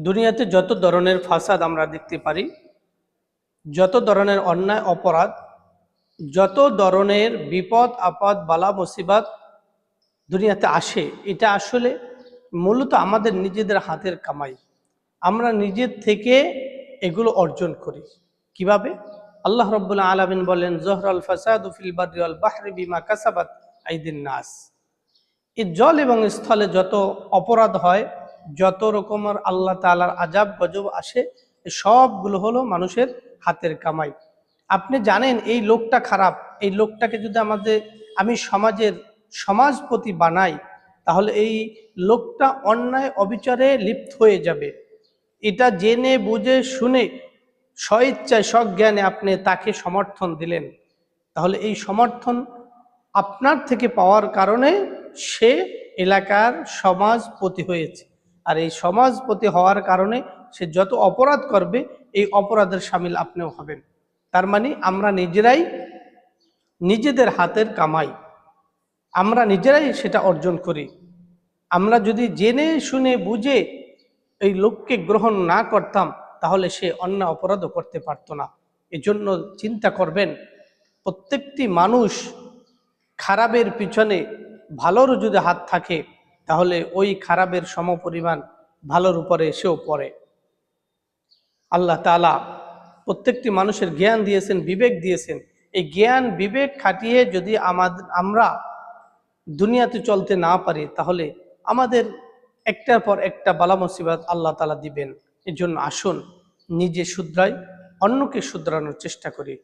দুনিয়াতে যত ধরনের ফাসাদ আমরা দেখতে পারি, যত ধরনের অন্যায় অপরাধ, যত ধরনের বিপদ আপদ বালা মুসিবত দুনিয়াতে আসে, এটা আসলে মূলত আমাদের নিজেদের হাতের কামাই। আমরা নিজের থেকে এগুলো অর্জন করি। কিভাবে? আল্লাহ রাব্বুল আলামিন বলেন, জহরাল ফাসাদু ফিল বাররি ওয়াল বাহরি বিমা কাসাবাত আইদিন নাস। এই জল এবং স্থলে যত অপরাধ হয়, যত রকমের আল্লাহ তাআলার আযাব গজব আসে, সবগুলো হলো মানুষের হাতের কামাই। আপনি জানেন এই লোকটা খারাপ, এই লোকটাকে যদি আমি সমাজপতি বানাই, তাহলে এই লোকটা অন্যায় অবিচারে লিপ্ত হয়ে যাবে। এটা জেনে বুঝে শুনে স্বইচ্ছায় সজ্ঞানে আপনি তাকে সমর্থন দিলেন, তাহলে এই সমর্থন আপনার থেকে পাওয়ার কারণে সে এলাকার সমাজপতি হয়েছে। আর এই সমাজপতি হওয়ার কারণে সে যত অপরাধ করবে, এই অপরাধের শামিল আপনিও হবেন। তার মানে আমরা নিজেরাই নিজেদের হাতের কামাই, আমরা নিজেরাই সেটা অর্জন করি। আমরা যদি জেনে শুনে বুঝে এই লোককে গ্রহণ না করতাম, তাহলে সে অন্যায় অপরাধও করতে পারত না। এজন্য চিন্তা করবেন, প্রত্যেকটি মানুষ খারাপের পিছনে ভালোর যদি হাত থাকে, তাহলে ওই খারাপের সমপরিমাণ ভালোর উপরে এসেও পড়ে। আল্লাহ তাআলা প্রত্যেকটি মানুষের জ্ঞান দিয়েছেন, বিবেক দিয়েছেন। এই জ্ঞান বিবেক খাটিয়ে যদি আমরা দুনিয়াতে চলতে না পারি, তাহলে আমাদের একটার পর একটা বালা মুসিবত আল্লাহ তাআলা দিবেন। এর জন্য আসুন নিজে শুধরাই, অন্যকে শুধরানোর চেষ্টা করি।